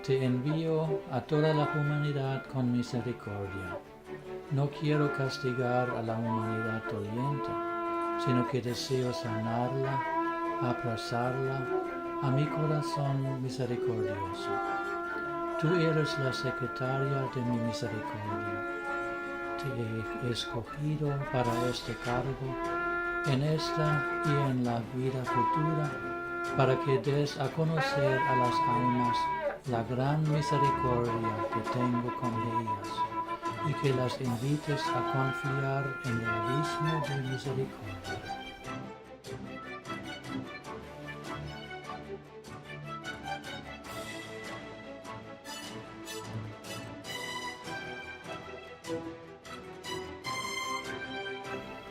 Te envío a toda la humanidad con misericordia. No quiero castigar a la humanidad doliente, sino que deseo sanarla, abrazarla a mi corazón misericordioso. Tú eres la secretaria de mi misericordia. Te he escogido para este cargo, en esta y en la vida futura, para que des a conocer a las almas la gran misericordia que tengo con ellas, y que las invites a confiar en el abismo de misericordia.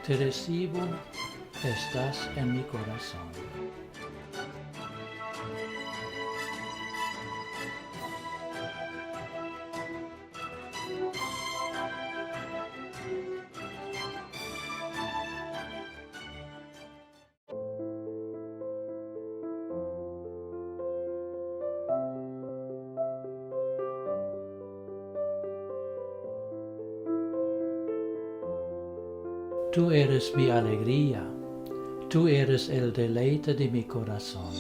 Te recibo, estás en mi corazón. Tú eres mi alegría, tú eres el deleite de mi corazón.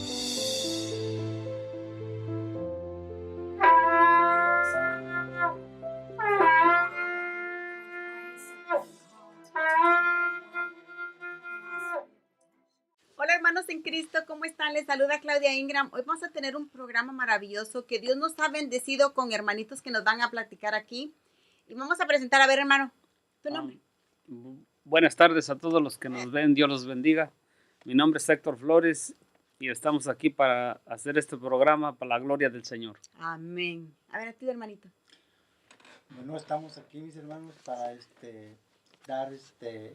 Hola hermanos en Cristo, ¿cómo están? Les saluda Claudia Ingram. Hoy vamos a tener un programa maravilloso que Dios nos ha bendecido con hermanitos que nos van a platicar aquí. Y vamos a presentar, a ver hermano, tu nombre. Buenas tardes a todos los que nos ven, Dios los bendiga. Mi nombre es Héctor Flores y estamos aquí para hacer este programa para la gloria del Señor. Amén. A ver, a ti hermanito. Bueno, estamos aquí mis hermanos para dar este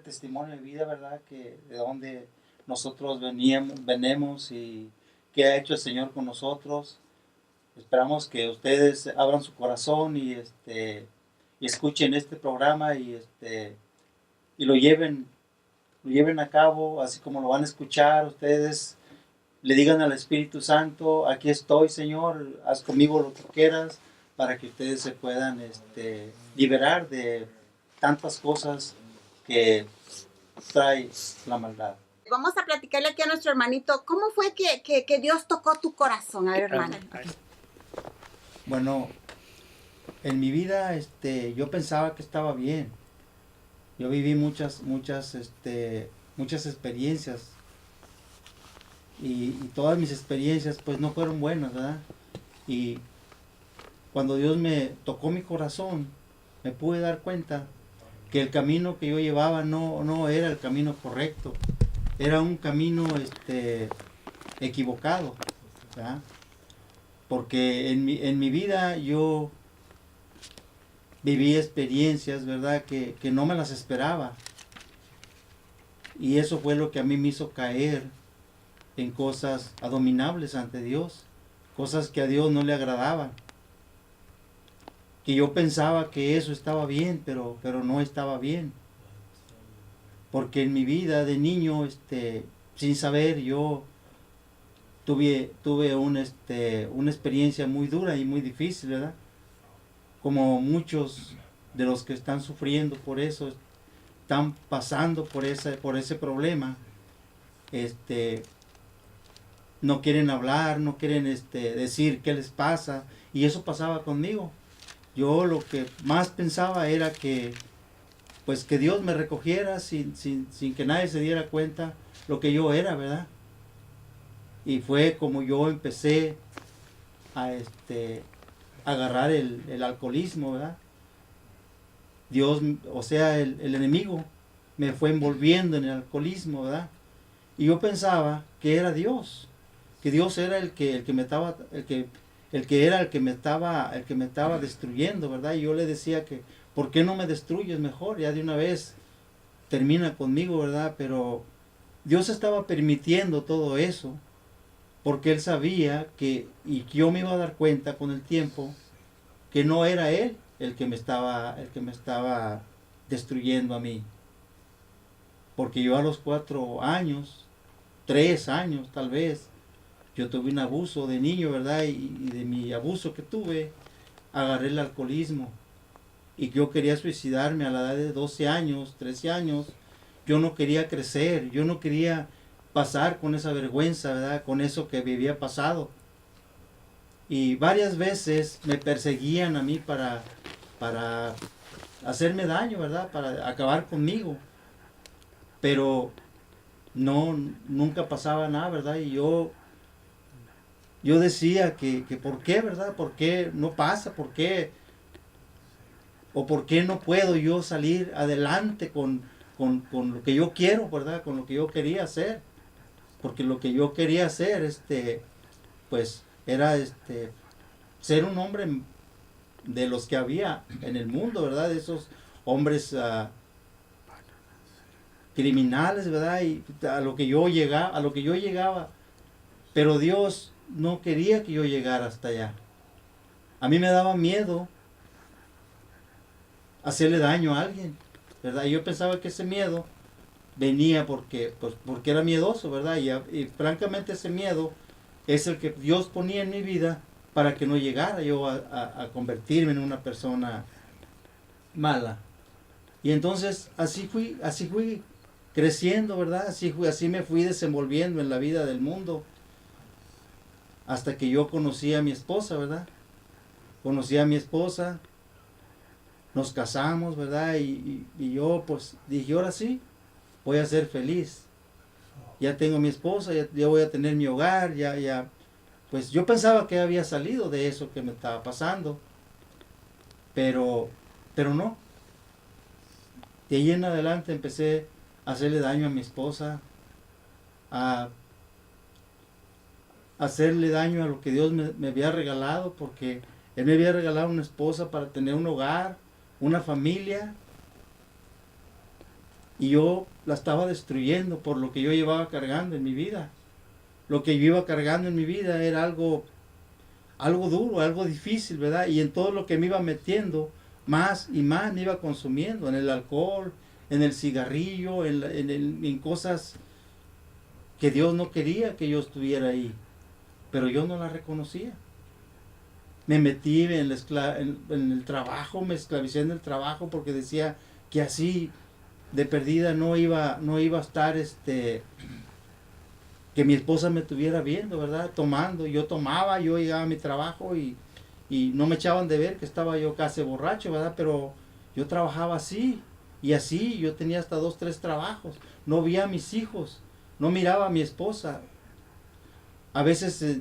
testimonio de vida, ¿verdad? Que de donde nosotros venimos y qué ha hecho el Señor con nosotros. Esperamos que ustedes abran su corazón y escuchen este programa y lo lleven a cabo, así como lo van a escuchar. Ustedes le digan al Espíritu Santo: aquí estoy, Señor, haz conmigo lo que quieras, para que ustedes se puedan liberar de tantas cosas que trae la maldad. Vamos a platicarle aquí a nuestro hermanito. ¿Cómo fue que Dios tocó tu corazón? A ver, hermano. Bueno, en mi vida yo pensaba que estaba bien. Yo viví muchas experiencias. Y todas mis experiencias pues no fueron buenas, ¿verdad? Y cuando Dios me tocó mi corazón, me pude dar cuenta que el camino que yo llevaba no era el camino correcto, era un camino equivocado, ¿verdad? Porque en mi vida yo viví experiencias, ¿verdad? Que no me las esperaba, y eso fue lo que a mí me hizo caer en cosas abominables ante Dios, cosas que a Dios no le agradaban, que yo pensaba que eso estaba bien, pero no estaba bien, porque en mi vida de niño, sin saber, yo tuve una experiencia muy dura y muy difícil, ¿verdad? Como muchos de los que están sufriendo por eso, están pasando por ese problema, no quieren hablar, no quieren decir qué les pasa, y eso pasaba conmigo. Yo lo que más pensaba era que Dios me recogiera sin que nadie se diera cuenta lo que yo era, ¿verdad? Y fue como yo empecé a agarrar el alcoholismo, ¿verdad? Dios, o sea, el enemigo me fue envolviendo en el alcoholismo, ¿verdad? Y yo pensaba que era Dios, que Dios era el que me estaba destruyendo, ¿verdad? Y yo le decía que ¿por qué no me destruyes mejor? Ya de una vez termina conmigo, ¿verdad? Pero Dios estaba permitiendo todo eso porque Él sabía que yo me iba a dar cuenta con el tiempo que no era Él el que me estaba destruyendo a mí. Porque yo a los 4 años, 3 años tal vez, Yo tuve un abuso de niño, ¿verdad? Y de mi abuso que tuve, agarré el alcoholismo. Y yo quería suicidarme a la edad de 12 años, 13 años. Yo no quería crecer, yo no quería pasar con esa vergüenza, ¿verdad? Con eso que me había pasado. Y varias veces me perseguían a mí para hacerme daño, ¿verdad? Para acabar conmigo. Pero no, nunca pasaba nada, ¿verdad? Y yo decía que ¿por qué, verdad? ¿Por qué no pasa? ¿Por qué? ¿O por qué no puedo yo salir adelante con lo que yo quiero, verdad? Con lo que yo quería hacer. Porque lo que yo quería hacer, pues, era ser un hombre de los que había en el mundo, ¿verdad? De esos hombres criminales, ¿verdad? Y a lo que yo llegaba, pero Dios no quería que yo llegara hasta allá. A mí me daba miedo hacerle daño a alguien, ¿verdad? Y yo pensaba que ese miedo venía porque era miedoso, ¿verdad? Y francamente ese miedo es el que Dios ponía en mi vida para que no llegara yo a convertirme en una persona mala. Y entonces así fui creciendo, ¿verdad? Así me fui desenvolviendo en la vida del mundo. Hasta que yo conocí a mi esposa, ¿verdad? Conocí a mi esposa, nos casamos, ¿verdad? Y yo pues dije, ahora sí, voy a ser feliz. Ya tengo mi esposa, ya voy a tener mi hogar, ya. Pues yo pensaba que había salido de eso que me estaba pasando. Pero no. De ahí en adelante empecé a hacerle daño a mi esposa, a hacerle daño a lo que Dios me había regalado, porque Él me había regalado una esposa para tener un hogar, una familia, y yo la estaba destruyendo por lo que yo llevaba cargando en mi vida. Lo que yo iba cargando en mi vida era algo duro, algo difícil, ¿verdad? Y en todo lo que me iba metiendo, más y más me iba consumiendo, en el alcohol, en el cigarrillo, en cosas que Dios no quería que yo estuviera ahí, pero yo no las reconocía. Me metí en el trabajo, me esclavicé en el trabajo porque decía que así de perdida no iba a estar que mi esposa me estuviera viendo, ¿verdad? Tomando. Yo tomaba, yo llegaba a mi trabajo y no me echaban de ver que estaba yo casi borracho, ¿verdad? Pero yo trabajaba así, y así, yo tenía hasta 2, 3 trabajos. No veía a mis hijos, no miraba a mi esposa. A veces,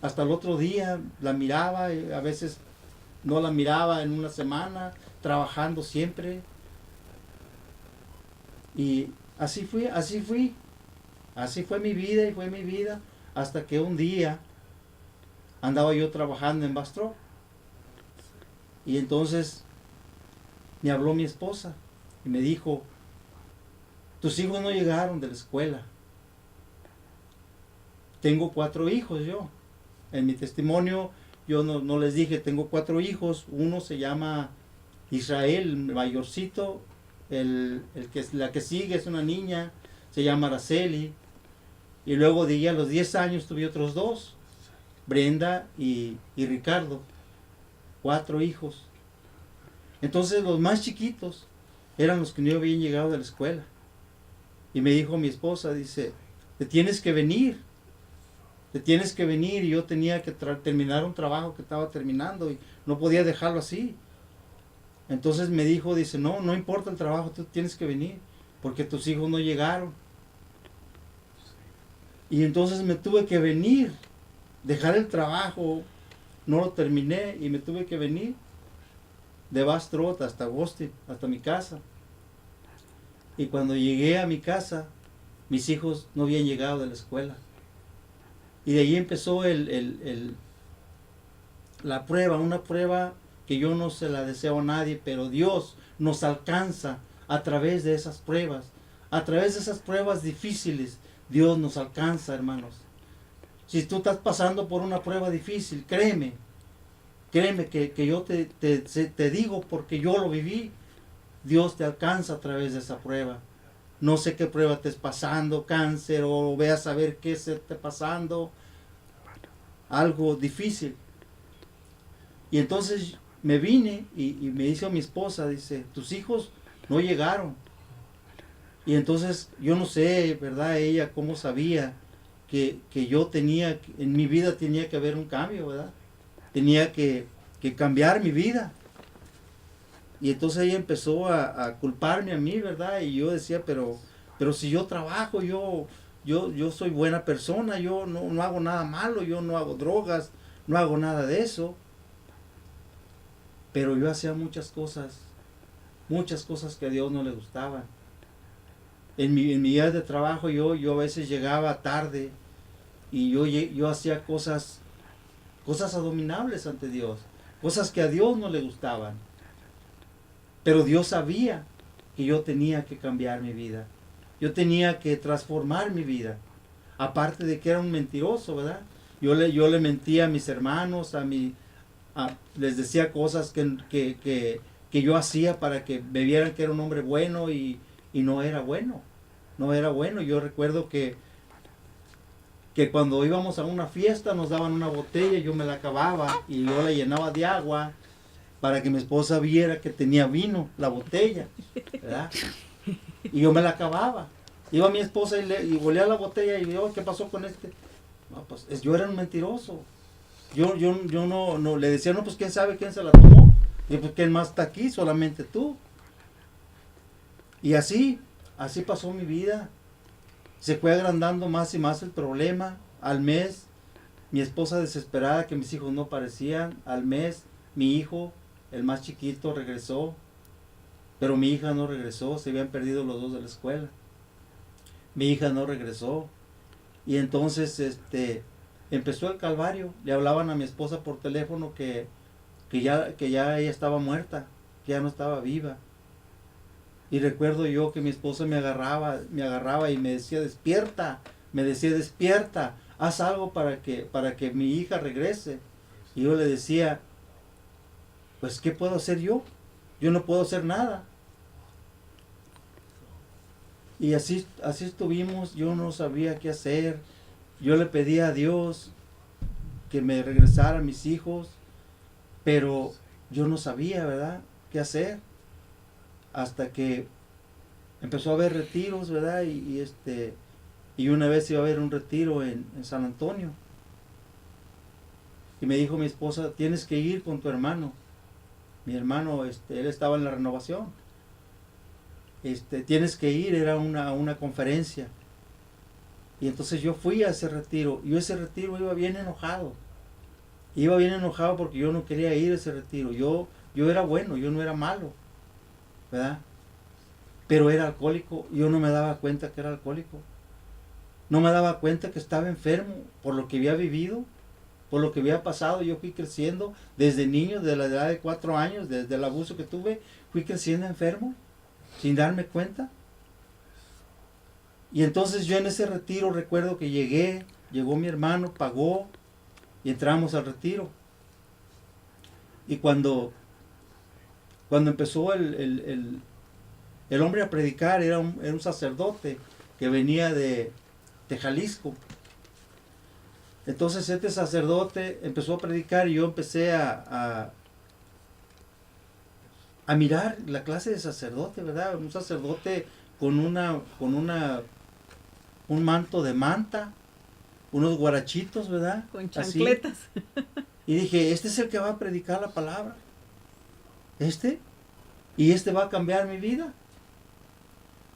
hasta el otro día la miraba, y a veces no la miraba en una semana, trabajando siempre. Y así fue mi vida y fue mi vida, hasta que un día andaba yo trabajando en Bastrop. Y entonces me habló mi esposa y me dijo, tus hijos no llegaron de la escuela. Tengo 4 hijos yo. En mi testimonio yo no les dije, tengo 4 hijos. Uno se llama Israel, el mayorcito. La que sigue es una niña, se llama Araceli. Y luego de ella a los 10 años tuve otros 2, Brenda y Ricardo. 4 hijos. Entonces los más chiquitos eran los que no habían llegado de la escuela. Y me dijo mi esposa, dice, te tienes que venir. Y yo tenía que terminar un trabajo que estaba terminando y no podía dejarlo así. Entonces me dijo, dice, no importa el trabajo, tú tienes que venir, porque tus hijos no llegaron. Y entonces me tuve que venir, dejar el trabajo, no lo terminé y me tuve que venir de Bastrop hasta Austin, hasta mi casa. Y cuando llegué a mi casa, mis hijos no habían llegado de la escuela. Y de ahí empezó la prueba, una prueba que yo no se la deseo a nadie, pero Dios nos alcanza a través de esas pruebas. A través de esas pruebas difíciles, Dios nos alcanza, hermanos. Si tú estás pasando por una prueba difícil, créeme que yo te digo porque yo lo viví. Dios te alcanza a través de esa prueba. No sé qué prueba estés pasando, cáncer, o veas a ver qué se esté pasando, algo difícil. Y entonces me vine y me dice a mi esposa, dice, tus hijos no llegaron. Y entonces yo no sé, ¿verdad? Ella cómo sabía que yo tenía, en mi vida tenía que haber un cambio, ¿verdad? Tenía que cambiar mi vida. Y entonces ella empezó a culparme a mí, ¿verdad? Y yo decía, pero si yo trabajo, yo soy buena persona, yo no hago nada malo, yo no hago drogas, no hago nada de eso. Pero yo hacía muchas cosas que a Dios no le gustaban. En mi día de trabajo yo a veces llegaba tarde y yo hacía cosas abominables ante Dios, cosas que a Dios no le gustaban. Pero Dios sabía que yo tenía que cambiar mi vida. Yo tenía que transformar mi vida. Aparte de que era un mentiroso, ¿verdad? Yo le mentía a mis hermanos, les decía cosas que yo hacía para que me vieran que era un hombre bueno y no era bueno. No era bueno. Yo recuerdo que cuando íbamos a una fiesta nos daban una botella y yo me la acababa y yo la llenaba de agua para que mi esposa viera que tenía vino la botella, ¿verdad? Y yo me la acababa. Iba mi esposa y volía la botella y yo, ¿qué pasó con este? No, pues yo era un mentiroso. Yo no le decía, no, pues quién sabe quién se la tomó. Y pues quién más está aquí, solamente tú. Y así pasó mi vida. Se fue agrandando más y más el problema. Al mes, mi esposa desesperada que mis hijos no aparecían. Al mes, mi hijo, el más chiquito, regresó. Pero mi hija no regresó, se habían perdido los dos de la escuela. Mi hija no regresó. Y entonces empezó el calvario. Le hablaban a mi esposa por teléfono que ya ella estaba muerta, que ya no estaba viva. Y recuerdo yo que mi esposa me agarraba y me decía, despierta, haz algo para que mi hija regrese. Y yo le decía, pues ¿qué puedo hacer yo? Yo no puedo hacer nada. Y así estuvimos, yo no sabía qué hacer. Yo le pedía a Dios que me regresara a mis hijos, pero yo no sabía, ¿verdad?, qué hacer. Hasta que empezó a haber retiros, ¿verdad? Y una vez iba a haber un retiro en San Antonio. Y me dijo mi esposa, tienes que ir con tu hermano. Mi hermano, él estaba en la renovación. Tienes que ir, era una conferencia. Y entonces yo fui a ese retiro. Y ese retiro iba bien enojado. Iba bien enojado porque yo no quería ir a ese retiro. Yo era bueno, yo no era malo, ¿verdad? Pero era alcohólico. Yo no me daba cuenta que era alcohólico. No me daba cuenta que estaba enfermo por lo que había vivido, por lo que había pasado. Yo fui creciendo desde niño, desde la edad de 4 años, desde el abuso que tuve, fui creciendo enfermo, sin darme cuenta. Y entonces yo en ese retiro recuerdo que llegó mi hermano, pagó y entramos al retiro. Y cuando empezó el hombre a predicar, era un sacerdote que venía de Jalisco. Entonces este sacerdote empezó a predicar y yo empecé a mirar la clase de sacerdote, ¿verdad? Un sacerdote con un manto de manta, unos guarachitos, ¿verdad? Con chancletas. Así. Y dije, este es el que va a predicar la palabra. Y va a cambiar mi vida.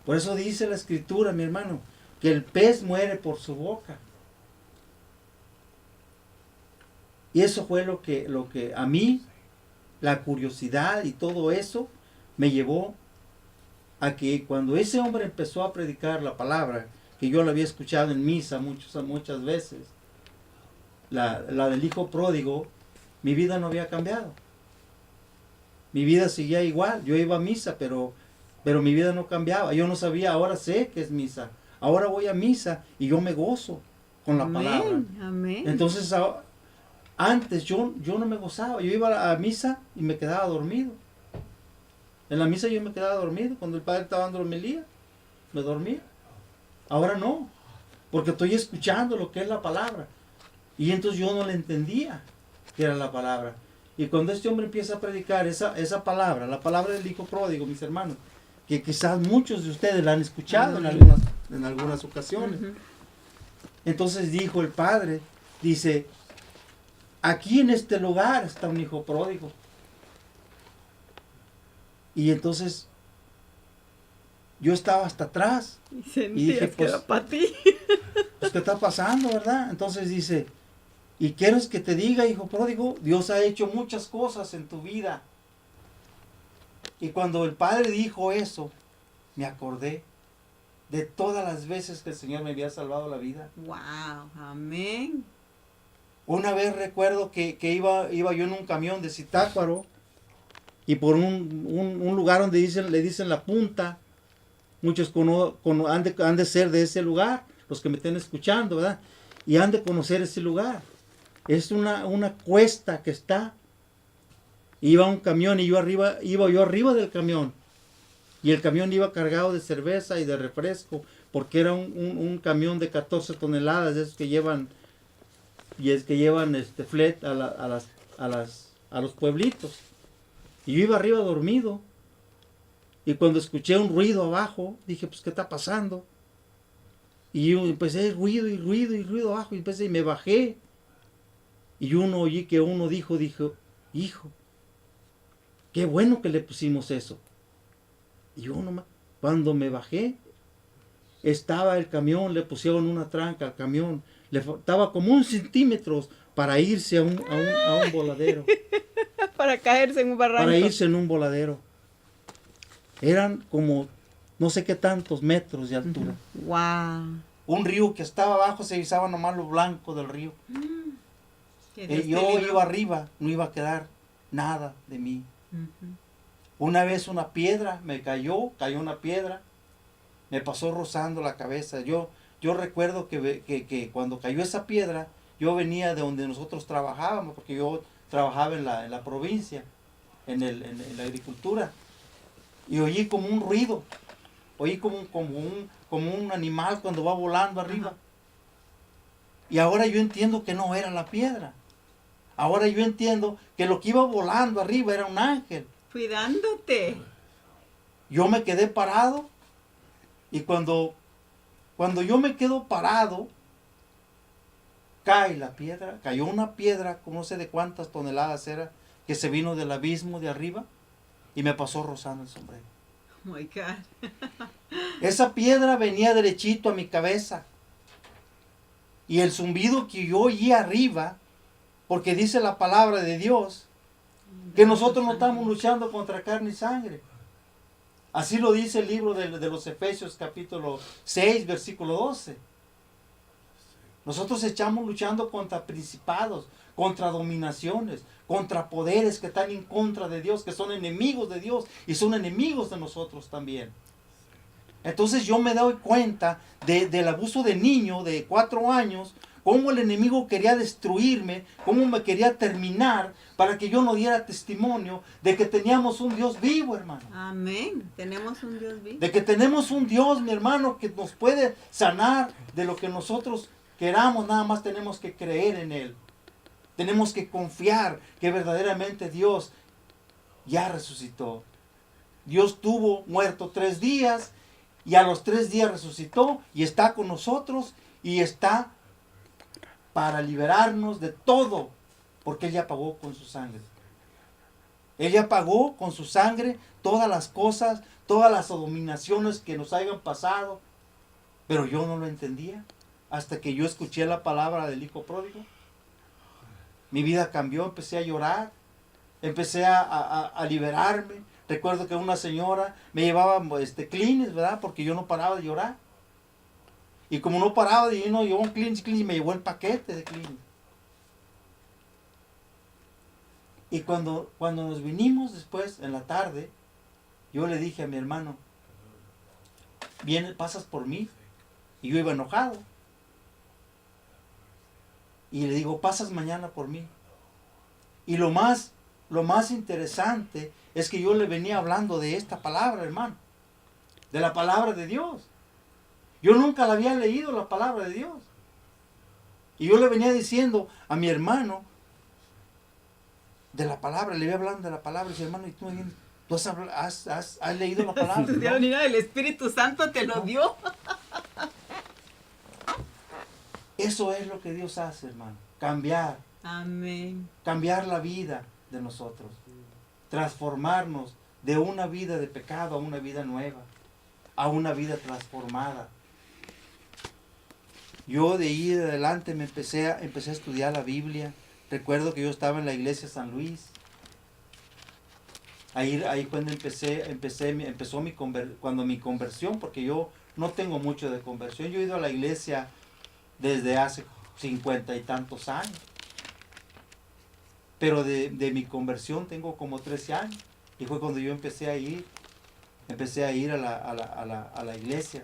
Por eso dice la escritura, mi hermano, que el pez muere por su boca. Y eso fue lo que a mí, la curiosidad y todo eso, me llevó a que cuando ese hombre empezó a predicar la palabra, que yo la había escuchado en misa muchas veces, la del hijo pródigo, mi vida no había cambiado. Mi vida seguía igual. Yo iba a misa, pero mi vida no cambiaba. Yo no sabía, ahora sé que es misa. Ahora voy a misa y yo me gozo con la palabra. Amén. Entonces, antes yo no me gozaba. Yo iba a misa y me quedaba dormido. En la misa yo me quedaba dormido. Cuando el padre estaba dando la homilía, me dormía. Ahora no, porque estoy escuchando lo que es la palabra. Y entonces yo no le entendía qué era la palabra. Y cuando este hombre empieza a predicar esa palabra, la palabra del hijo pródigo, mis hermanos, que quizás muchos de ustedes la han escuchado en algunas ocasiones. Entonces dijo el padre, dice, aquí en este lugar está un hijo pródigo. Y entonces yo estaba hasta atrás y dije, pues, para ti. pues, ¿qué está pasando, verdad? Entonces dice, ¿y quieres que te diga, hijo pródigo? Dios ha hecho muchas cosas en tu vida. Y cuando el padre dijo eso, me acordé de todas las veces que el Señor me había salvado la vida. Wow, amén. Una vez recuerdo que iba yo en un camión de Zitácuaro y por un lugar donde le dicen la punta. Muchos han de ser de ese lugar, los que me estén escuchando, ¿verdad? Y han de conocer ese lugar. Es una cuesta que está. Iba un camión y iba yo arriba del camión. Y el camión iba cargado de cerveza y de refresco, porque era un camión de 14 toneladas, de esos que llevan flet a los pueblitos. Y yo iba arriba dormido. Y cuando escuché un ruido abajo, dije, pues, ¿qué está pasando? Y yo empecé ruido abajo, y me bajé. Y oí que uno dijo, hijo, qué bueno que le pusimos eso. Y yo nomás, cuando me bajé, estaba el camión, le pusieron una tranca al camión, le faltaba como 1 centímetro para irse a un voladero. Para caerse en un barranco. Para irse en un voladero. Eran como no sé qué tantos metros de altura. Wow. Un río que estaba abajo, se visaba nomás lo blanco del río. Yo iba arriba, no iba a quedar nada de mí. Una vez una piedra me cayó una piedra, me pasó rozando la cabeza. Yo recuerdo que cuando cayó esa piedra, yo venía de donde nosotros trabajábamos, porque yo trabajaba en la provincia, en la agricultura. Y oí como un ruido, oí como un animal cuando va volando arriba. Y ahora yo entiendo que no era la piedra. Ahora yo entiendo que lo que iba volando arriba era un ángel. Cuidándote. Yo me quedé parado y cuando yo me quedo parado, cae la piedra, cayó una piedra, como no sé de cuántas toneladas era, que se vino del abismo de arriba y me pasó rozando el sombrero. Oh my God. Esa piedra venía derechito a mi cabeza. Y el zumbido que yo oí arriba, porque dice la palabra de Dios, que nosotros no estamos luchando contra carne y sangre. Así lo dice el libro de los Efesios capítulo 6, versículo 12. Nosotros estamos luchando contra principados, contra dominaciones, contra poderes que están en contra de Dios, que son enemigos de Dios y son enemigos de nosotros también. Entonces yo me doy cuenta del abuso de niño de 4 años, cómo el enemigo quería destruirme, cómo me quería terminar para que yo no diera testimonio de que teníamos un Dios vivo, hermano. Amén. Tenemos un Dios vivo. De que tenemos un Dios, mi hermano, que nos puede sanar de lo que nosotros queramos, nada más tenemos que creer en Él. Tenemos que confiar que verdaderamente Dios ya resucitó. Dios estuvo muerto 3 días y a los 3 días resucitó y está con nosotros y está para liberarnos de todo, porque Él ya pagó con su sangre. Él ya pagó con su sangre todas las cosas, todas las abominaciones que nos hayan pasado, pero yo no lo entendía hasta que yo escuché la palabra del hijo pródigo. Mi vida cambió, empecé a llorar, empecé a liberarme. Recuerdo que una señora me llevaba Kleenex, ¿verdad? Porque yo no paraba de llorar. Y como no paraba de llorar, llevó un Kleenex y me llevó el paquete de Kleenex. Y cuando nos vinimos después, en la tarde, yo le dije a mi hermano, pasas por mí. Y yo iba enojado. Y le digo, pasas mañana por mí. Y lo más interesante es que yo le venía hablando de esta palabra, hermano. De la palabra de Dios. Yo nunca la había leído, la palabra de Dios. Y yo le venía diciendo a mi hermano de la palabra, le iba hablando de la palabra, y dice, hermano, ¿y tú has leído la palabra? Dios, mira, el Espíritu Santo te lo dio. Eso es lo que Dios hace, hermano. Cambiar la vida de nosotros. Transformarnos de una vida de pecado a una vida nueva, a una vida transformada. Yo de ahí de adelante empecé a estudiar la Biblia. Recuerdo que yo estaba en la iglesia San Luis. Ahí cuando cuando mi conversión, porque yo no tengo mucho de conversión. Yo he ido a la iglesia desde hace 50 y tantos años. Pero de mi conversión tengo como 13 años. Y fue cuando yo empecé a ir a la iglesia.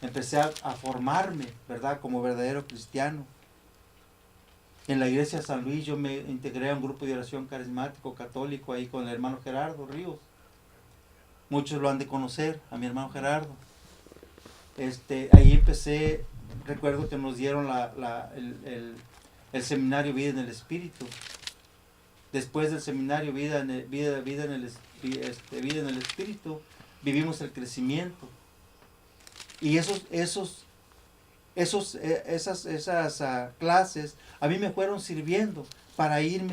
Empecé a formarme, ¿verdad? Como verdadero cristiano. En la iglesia San Luis yo me integré a un grupo de oración carismático católico ahí con el hermano Gerardo Ríos. Muchos lo han de conocer, a mi hermano Gerardo. Ahí empecé, recuerdo que nos dieron el seminario Vida en el Espíritu. Después del seminario Vida en el Espíritu, vivimos el crecimiento. Y esas clases a mí me fueron sirviendo para ir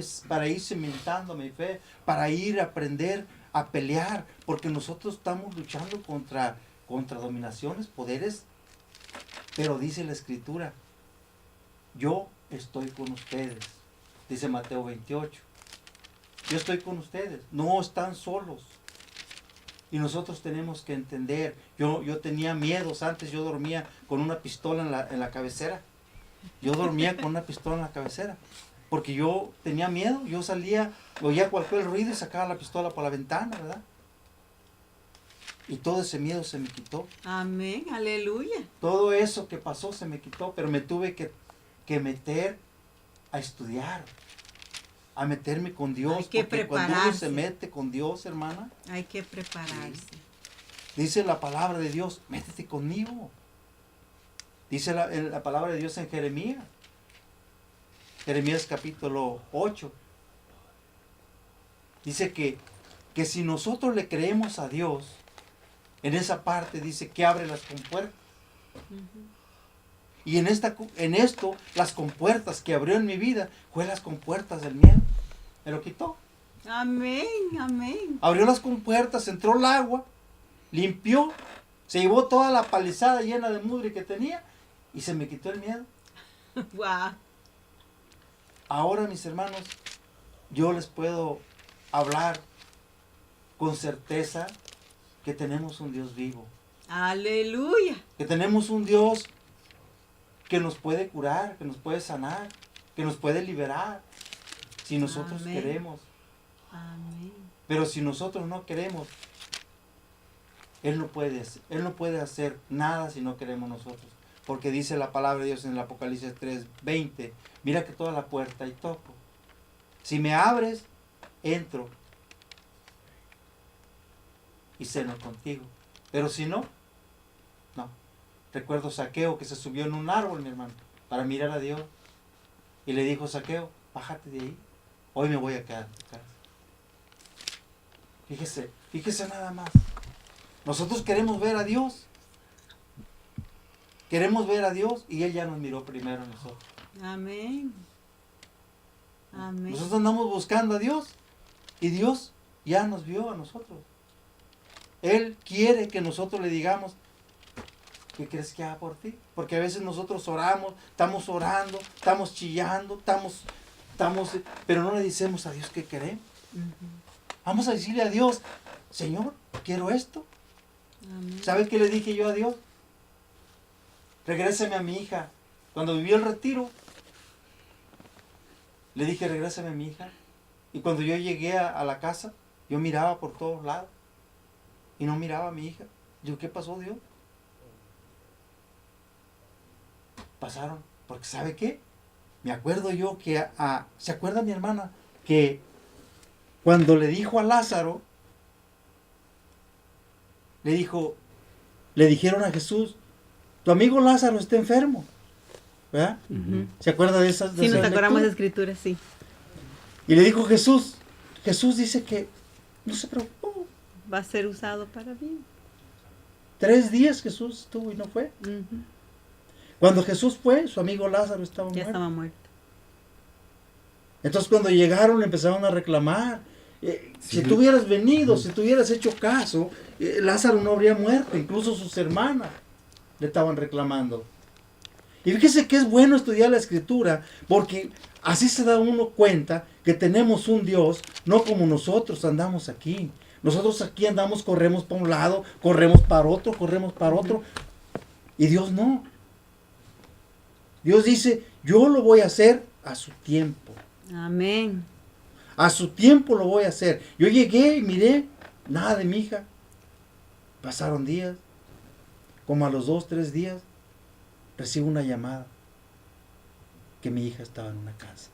cimentando mi fe, para ir a aprender a pelear, porque nosotros estamos luchando contra dominaciones, poderes, pero dice la Escritura, yo estoy con ustedes, dice Mateo 28, yo estoy con ustedes, no están solos. Y nosotros tenemos que entender, yo tenía miedos, antes yo dormía con una pistola en la cabecera. Yo dormía con una pistola en la cabecera, porque yo tenía miedo, yo salía, oía cualquier ruido y sacaba la pistola por la ventana, ¿verdad? Y todo ese miedo se me quitó. Amén, aleluya. Todo eso que pasó se me quitó, pero me tuve que meter a estudiar, a meterme con Dios. Hay que porque prepararse. cuando uno se mete con Dios, hermana, Hay que prepararse. dice la palabra de Dios, métete conmigo. Dice la palabra de Dios en Jeremías. Jeremías capítulo 8. Dice que si nosotros le creemos a Dios, en esa parte dice que abre las compuertas. Y en esto, las compuertas que abrió en mi vida, fue las compuertas del miedo. Me lo quitó. Amén, amén. Abrió las compuertas, entró el agua, limpió, se llevó toda la palizada llena de mugre que tenía y se me quitó el miedo. Wow. Ahora, mis hermanos, yo les puedo hablar con certeza que tenemos un Dios vivo. Aleluya. Que tenemos un Dios que nos puede curar, que nos puede sanar, que nos puede liberar, si nosotros Amén. queremos. Amén. Pero si nosotros no queremos, Él no puede hacer nada si no queremos nosotros. Porque dice la palabra de Dios en el Apocalipsis 3:20, mira que toda la puerta y toco. Si me abres, entro y ceno contigo. Pero si no, no. Recuerdo Zaqueo que se subió en un árbol, mi hermano, para mirar a Dios. Y le dijo, Zaqueo, bájate de ahí. Hoy me voy a quedar en tu casa. Fíjese nada más. Nosotros queremos ver a Dios. Queremos ver a Dios y Él ya nos miró primero a nosotros. Amén. Amén. Nosotros andamos buscando a Dios y Dios ya nos vio a nosotros. Él quiere que nosotros le digamos, ¿qué crees que haga por ti? Porque a veces nosotros oramos, estamos orando, estamos chillando, pero no le decimos a Dios qué queremos. Vamos a decirle a Dios, Señor, quiero esto. Amén. ¿Sabes qué le dije yo a Dios? Regrésame a mi hija. Cuando vivió el retiro, le dije, regrésame a mi hija. Y cuando yo llegué a la casa, yo miraba por todos lados. Y no miraba a mi hija. Digo, ¿qué pasó, Dios? Pasaron. Porque ¿sabe qué? Me acuerdo yo que ¿se acuerda mi hermana? Que cuando le dijo a Lázaro, le dijeron a Jesús, tu amigo Lázaro está enfermo. ¿verdad? Ujú. ¿Se acuerda de esas? Sí, nos esas acordamos de lecturas? escrituras, sí. Y le dijo Jesús dice que no se preocupó. Va a ser usado para bien. 3 días Jesús estuvo y no fue. Ujú. Cuando Jesús fue, su amigo Lázaro estaba Ya muerto. estaba muerto. Entonces cuando llegaron le empezaron a reclamar. Si tú hubieras venido, si tú hubieras hecho caso, Lázaro no habría muerto. Incluso sus hermanas le estaban reclamando. Y fíjese que es bueno estudiar la Escritura, porque así se da uno cuenta que tenemos un Dios, no como nosotros andamos aquí. Nosotros aquí andamos, corremos para un lado, corremos para otro, corremos para otro. Y Dios no. Dios dice, yo lo voy a hacer a su tiempo. Amén. A su tiempo lo voy a hacer. Yo llegué y miré, nada de mi hija. Pasaron días. Como a los 2, 3 días, recibo una llamada que mi hija estaba en una casa.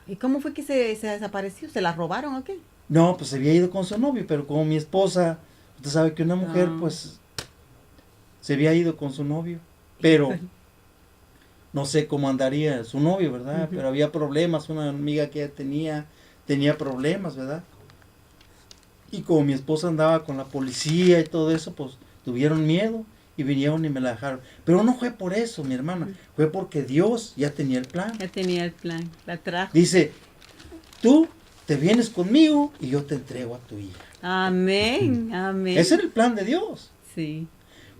¿Y cómo fue que se desapareció? ¿Se la robaron o qué? No, pues se había ido con su novio, pero como mi esposa, usted sabe que una mujer, Ah. pues, se había ido con su novio. Pero no sé cómo andaría su novio, ¿verdad? Ujú. Pero había problemas, una amiga que ella tenía problemas, ¿verdad? Y como mi esposa andaba con la policía y todo eso, pues tuvieron miedo y vinieron y me la dejaron. Pero no fue por eso, mi hermana, fue porque Dios ya tenía el plan. Ya tenía el plan, la trajo. Dice, tú te vienes conmigo y yo te entrego a tu hija. Amén, amén. Ese era el plan de Dios. Sí.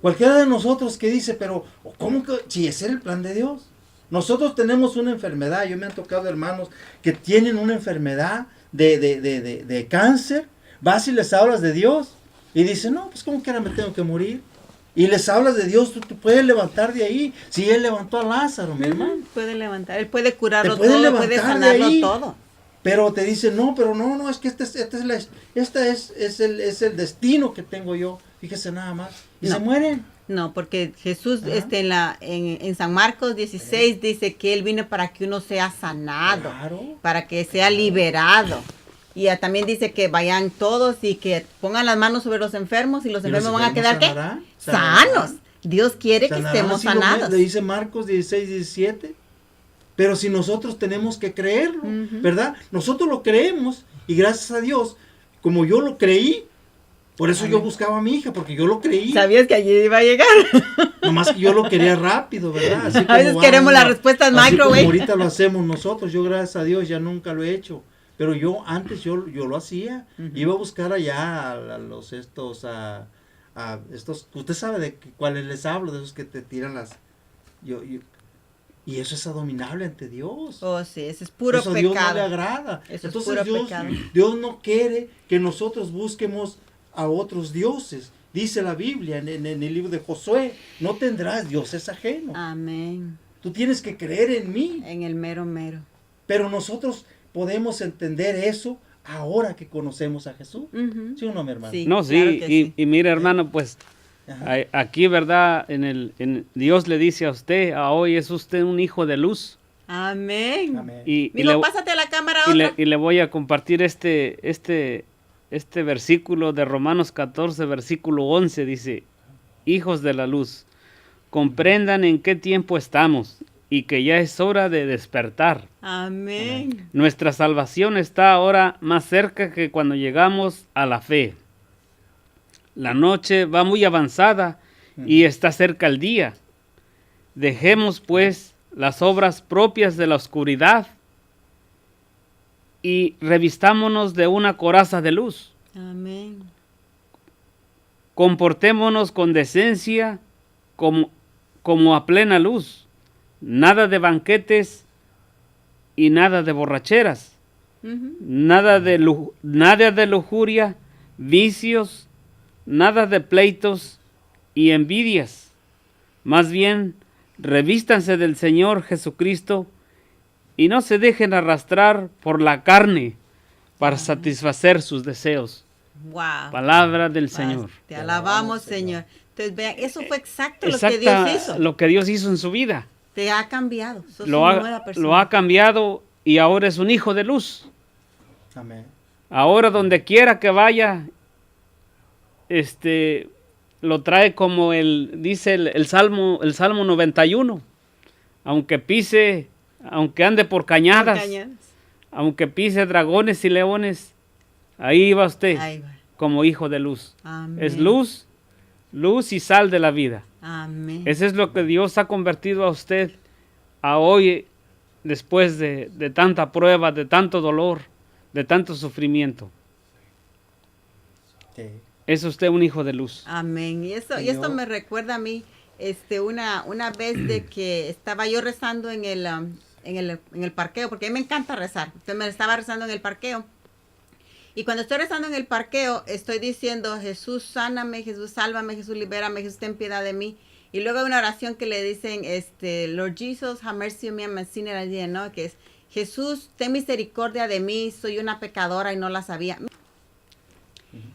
Cualquiera de nosotros que dice, pero ¿cómo que? Si ese era el plan de Dios. Nosotros tenemos una enfermedad, yo me han tocado hermanos que tienen una enfermedad de cáncer, vas y les hablas de Dios y dicen, no, pues como que ahora me tengo que morir. Y les hablas de Dios, tú te puedes levantar de ahí. Si Él levantó a Lázaro, mi hermano. Puede levantar, él puede curarlo Te puede todo, puede levantar de sanarlo ahí. todo. Pero te dicen, no, pero no, es que este es el destino que tengo yo. Fíjese nada más. Y No. se mueren. No, porque Jesús Ajá. en San Marcos 16 dice que Él vino para que uno sea sanado, Claro. para que sea liberado. Y también dice que vayan todos y que pongan las manos sobre los enfermos y los ¿Y los enfermos van a quedar ¿qué? sanarán? Sanos. Dios quiere que Sanarán, estemos así lo sanados. le dice Marcos 16, 17. Pero si nosotros tenemos que creerlo, Ujú. ¿verdad? Nosotros lo creemos y gracias a Dios, como yo lo creí, por eso yo buscaba a mi hija, porque yo lo creí. Sabías que allí iba a llegar. Nomás que yo lo quería rápido, ¿verdad? Así A veces como queremos vamos las respuestas así microwave. como ahorita lo hacemos nosotros, yo gracias a Dios ya nunca lo he hecho. Pero yo antes yo lo hacía. Ujú. Iba a buscar allá a estos, usted sabe de cuáles les hablo, de esos que te tiran las... y eso es abominable ante Dios. Oh, sí, ese es puro Eso a Dios no le pecado. agrada. Eso es Entonces puro pecado. Dios no quiere que nosotros busquemos a otros dioses. Dice la Biblia en el libro de Josué, no tendrás dioses ajenos. Amén. Tú tienes que creer en mí. En el mero mero. Pero nosotros podemos entender eso ahora que conocemos a Jesús. Ujú. ¿Sí o no, mi hermano? Sí. No, sí, claro que sí. y mire, hermano, pues Ajá. aquí, ¿verdad? Dios le dice a usted, hoy es usted un hijo de luz. Amén. Amén. Y Mijo, le, pásate a la cámara y otra. le voy a compartir este versículo de Romanos 14, versículo 11, dice, hijos de la luz, comprendan en qué tiempo estamos y que ya es hora de despertar. Amén. Nuestra salvación está ahora más cerca que cuando llegamos a la fe. La noche va muy avanzada y está cerca el día. Dejemos pues las obras propias de la oscuridad y revistámonos de una coraza de luz. Amén. Comportémonos con decencia como a plena luz. Nada de banquetes y nada de borracheras. Ujú. Nada de lujuria, vicios, nada de pleitos y envidias. Más bien, revístanse del Señor Jesucristo y no se dejen arrastrar por la carne para satisfacer sus deseos. Wow. Palabra del Señor. Te alabamos, Señor. Entonces, vean, eso fue exacto lo que Exacta, Dios hizo. lo que Dios hizo en su vida. Te ha cambiado. Sos Lo una nueva persona. ha cambiado y ahora es un hijo de luz. Amén. Ahora donde quiera que vaya, lo trae como dice el Salmo 91. aunque pise, aunque ande por cañadas, Cañadas. aunque pise dragones y leones, ahí va usted Ahí va. como hijo de luz. Amén. Es luz, luz y sal de la vida. Amén. Eso es lo que Dios ha convertido a usted a hoy, después de tanta prueba, de tanto dolor, de tanto sufrimiento. Sí. Es usted un hijo de luz. Amén. Y Y esto yo- me recuerda a mí, una vez de que estaba yo rezando en el parqueo, porque a mí me encanta rezar. Entonces me estaba rezando en el parqueo. Y cuando estoy rezando en el parqueo, estoy diciendo, Jesús, sáname, Jesús, sálvame, Jesús, libérame, Jesús, ten piedad de mí. Y luego hay una oración que le dicen, Lord Jesus, have mercy on me, I'm a sinner, I didn't know, que es, Jesús, ten misericordia de mí, soy una pecadora y no la sabía.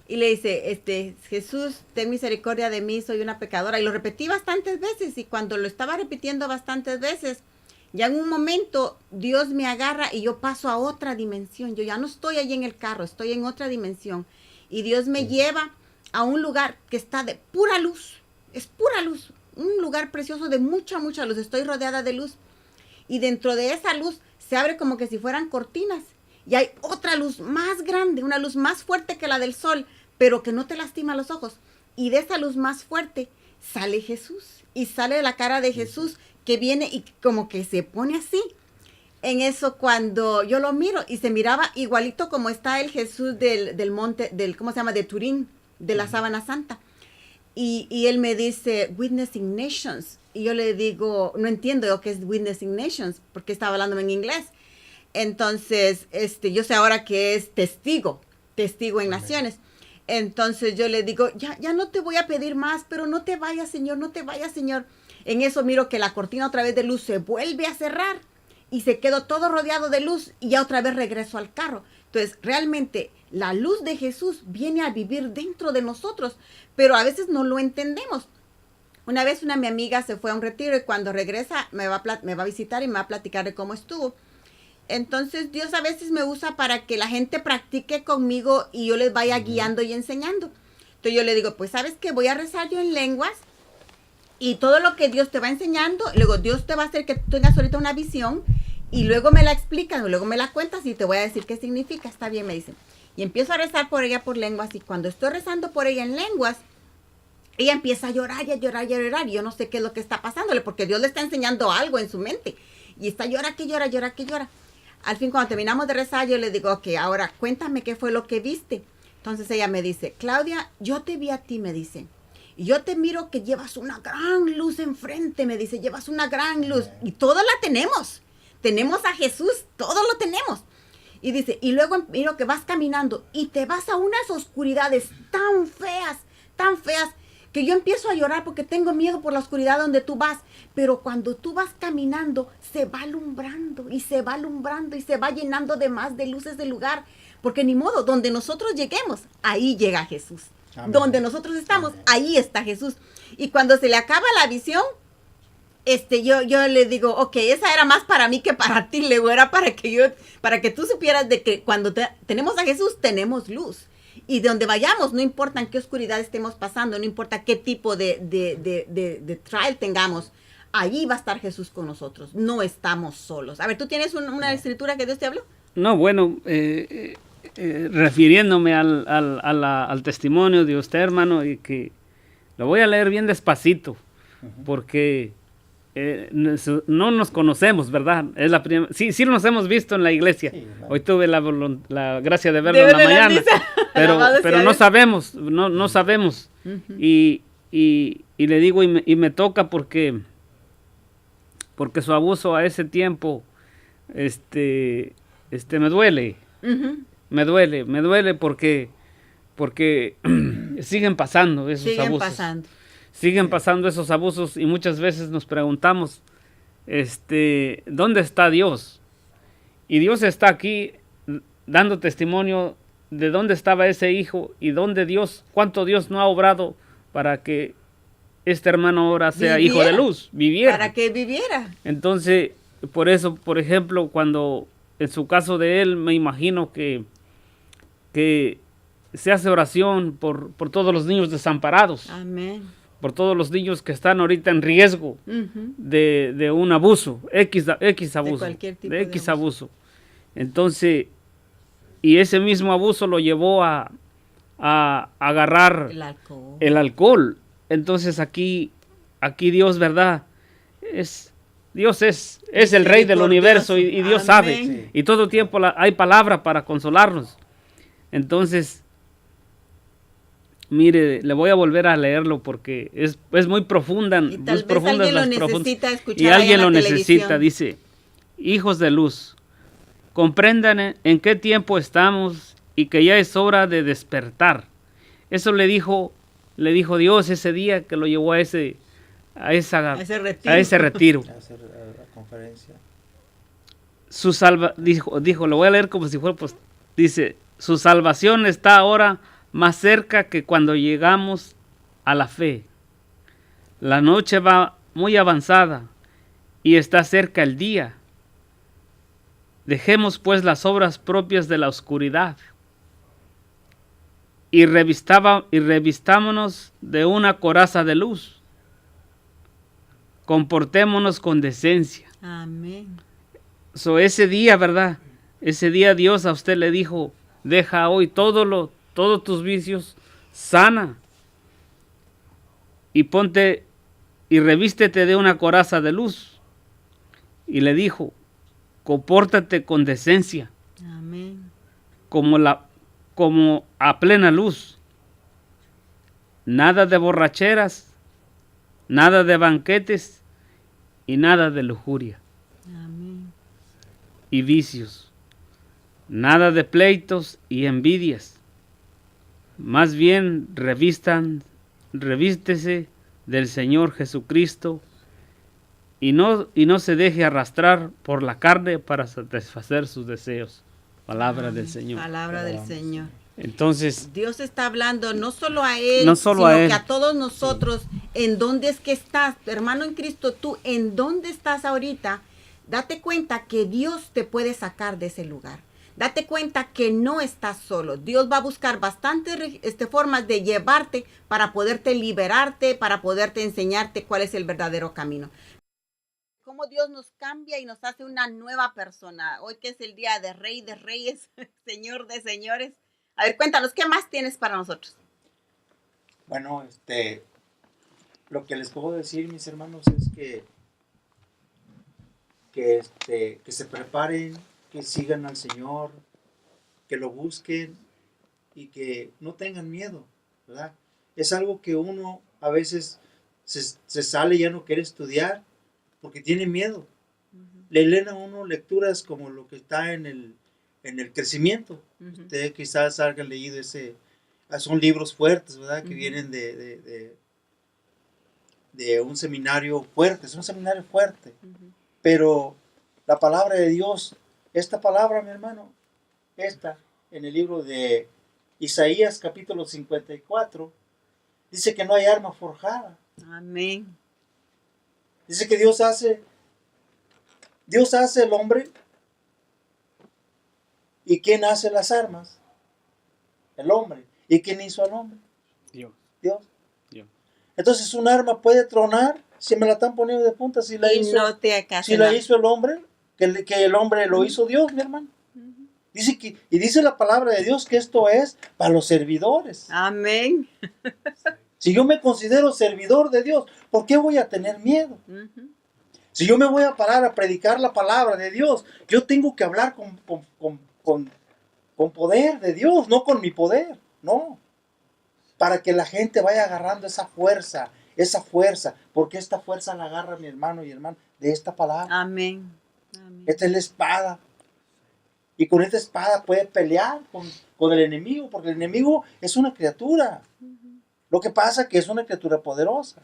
Y le dice, Jesús, ten misericordia de mí, soy una pecadora. Y lo repetí bastantes veces, y cuando lo estaba repitiendo bastantes veces, ya en un momento Dios me agarra y yo paso a otra dimensión. Yo ya no estoy ahí en el carro, estoy en otra dimensión. Y Dios me lleva a un lugar que está de pura luz. Es pura luz. Un lugar precioso de mucha, mucha luz. Estoy rodeada de luz. Y dentro de esa luz se abre como que si fueran cortinas. Y hay otra luz más grande, una luz más fuerte que la del sol, pero que no te lastima los ojos. Y de esa luz más fuerte sale Jesús. Y sale la cara de Jesús que viene y como que se pone así. En eso cuando yo lo miro y se miraba igualito como está el Jesús del monte, ¿cómo se llama? De Turín, de la Sábana Santa. Y él me dice, Witnessing Nations. Y yo le digo, no entiendo yo qué es Witnessing Nations, porque estaba hablándome en inglés. Entonces, yo sé ahora que es testigo en naciones. Entonces yo le digo, ya no te voy a pedir más, pero no te vayas, Señor, no te vayas, Señor. En eso miro que la cortina otra vez de luz se vuelve a cerrar y se quedó todo rodeado de luz y ya otra vez regreso al carro. Entonces, realmente la luz de Jesús viene a vivir dentro de nosotros, pero a veces no lo entendemos. Una vez mi amiga se fue a un retiro y cuando regresa me va a visitar y me va a platicar de cómo estuvo. Entonces Dios a veces me usa para que la gente practique conmigo y yo les vaya guiando y enseñando. Entonces yo le digo, pues ¿sabes qué? Voy a rezar yo en lenguas y todo lo que Dios te va enseñando, luego Dios te va a hacer que tú tengas ahorita una visión y luego me la explicas, luego me la cuentas y te voy a decir qué significa. Está bien, me dicen. Y empiezo a rezar por ella por lenguas y cuando estoy rezando por ella en lenguas, ella empieza a llorar y a llorar y a llorar y yo no sé qué es lo que está pasándole porque Dios le está enseñando algo en su mente y está llora que llora, llora que llora. Al fin, cuando terminamos de rezar, yo le digo, ok, ahora cuéntame qué fue lo que viste. Entonces ella me dice, Claudia, yo te vi a ti, me dice. Y yo te miro que llevas una gran luz enfrente, me dice, llevas una gran luz. Y todo la tenemos. Tenemos a Jesús, todo lo tenemos. Y dice, y luego miro que vas caminando y te vas a unas oscuridades tan feas, que yo empiezo a llorar porque tengo miedo por la oscuridad donde tú vas. Pero cuando tú vas caminando, se va alumbrando y se va alumbrando y se va llenando de más de luces del lugar. Porque ni modo, donde nosotros lleguemos, ahí llega Jesús. Amén. Donde nosotros estamos, Amén. ahí está Jesús. Y cuando se le acaba la visión, yo le digo, ok, esa era más para mí que para ti, luego era para que tú supieras de que cuando tenemos a Jesús, tenemos luz. Y de donde vayamos, no importa en qué oscuridad estemos pasando, no importa qué tipo de trial tengamos, allí va a estar Jesús con nosotros. No estamos solos. A ver, ¿tú tienes una escritura que Dios te habló? No, bueno, refiriéndome al testimonio de usted, hermano, y que lo voy a leer bien despacito, porque no nos conocemos, ¿verdad? Es la sí nos hemos visto en la iglesia. Sí, claro. Hoy tuve la gracia de verlo en la mañana, pero no sabemos, no sabemos. Y le digo, y me toca porque su abuso a ese tiempo, me duele. Me duele porque siguen pasando esos abusos. Siguen pasando esos abusos y muchas veces nos preguntamos, ¿dónde está Dios? Y Dios está aquí dando testimonio de dónde estaba ese hijo y cuánto Dios no ha obrado para que este hermano ahora sea hijo de luz, viviera. Para que viviera. Entonces, por eso, por ejemplo, cuando en su caso de él, me imagino que se hace oración por todos los niños desamparados. Amén. por todos los niños que están ahorita en riesgo Ujú. de un abuso, X abuso, cualquier tipo de de X abuso. abuso. Entonces, y ese mismo abuso lo llevó a agarrar El alcohol. el alcohol. Entonces aquí Dios, ¿verdad? Dios es el Rey del universo y Dios sabe. Amén. Y todo tiempo hay palabra para consolarnos. Entonces, mire, le voy a volver a leerlo porque es muy profunda. Y tal muy vez profundas alguien lo las profundas- necesita escuchar Y ahí alguien en la lo necesita. televisión. Dice, hijos de luz, comprendan en qué tiempo estamos y que ya es hora de despertar. Eso le dijo Dios ese día que lo llevó a ese retiro. Hacer la conferencia. Dijo, lo voy a leer como si fuera, pues, dice, su salvación está ahora más cerca que cuando llegamos a la fe. La noche va muy avanzada y está cerca el día. Dejemos pues las obras propias de la oscuridad y revistámonos de una coraza de luz. Comportémonos con decencia. Amén. Ese día, ¿verdad? Ese día Dios a usted le dijo, deja hoy todos tus vicios, sana y ponte y revístete de una coraza de luz. Y le dijo, compórtate con decencia, Amén. como a plena luz. Nada de borracheras, nada de banquetes y nada de lujuria Amén. y vicios, nada de pleitos y envidias. Más bien revístese del Señor Jesucristo y no se deje arrastrar por la carne para satisfacer sus deseos. Palabra del Amén. Señor. Palabra del Palabra del Señor. Entonces, Dios está hablando no solo a él, No solo sino a él. que a todos nosotros. ¿En dónde es que estás? Hermano en Cristo, tú, ¿en dónde estás ahorita? Date cuenta que Dios te puede sacar de ese lugar. Date cuenta que no estás solo. Dios va a buscar bastantes formas de llevarte para poderte liberarte, para poderte enseñarte cuál es el verdadero camino. Cómo Dios nos cambia y nos hace una nueva persona. Hoy que es el día de Rey de Reyes, Señor de Señores. A ver, cuéntanos, ¿qué más tienes para nosotros? Bueno, lo que les puedo decir, mis hermanos, es que se preparen, que sigan al Señor, que lo busquen y que no tengan miedo, ¿verdad? Es algo que uno a veces se sale y ya no quiere estudiar porque tiene miedo. Le leen a uno lecturas como lo que está en el crecimiento. Ustedes quizás hayan leído son libros fuertes, ¿verdad? Que vienen de un seminario fuerte, es un seminario fuerte. Pero la palabra de Dios, esta palabra, mi hermano, en el libro de Isaías capítulo 54, dice que no hay arma forjada. Amén. Dice que Dios hace el hombre. ¿Y quién hace las armas? El hombre. ¿Y quién hizo al hombre? Dios. Dios. Entonces un arma puede tronar si me la están poniendo de punta. Si la hizo el hombre, que el hombre lo hizo Dios, mi hermano. Dice la palabra de Dios que esto es para los servidores. Amén. Si yo me considero servidor de Dios, ¿por qué voy a tener miedo? Si yo me voy a parar a predicar la palabra de Dios, yo tengo que hablar con poder de Dios, no con mi poder, no. Para que la gente vaya agarrando esa fuerza, porque esta fuerza la agarra mi hermano y hermana de esta palabra. Amén. Esta es la espada. Y con esta espada puede pelear con el enemigo, porque el enemigo es una criatura. Lo que pasa es que es una criatura poderosa.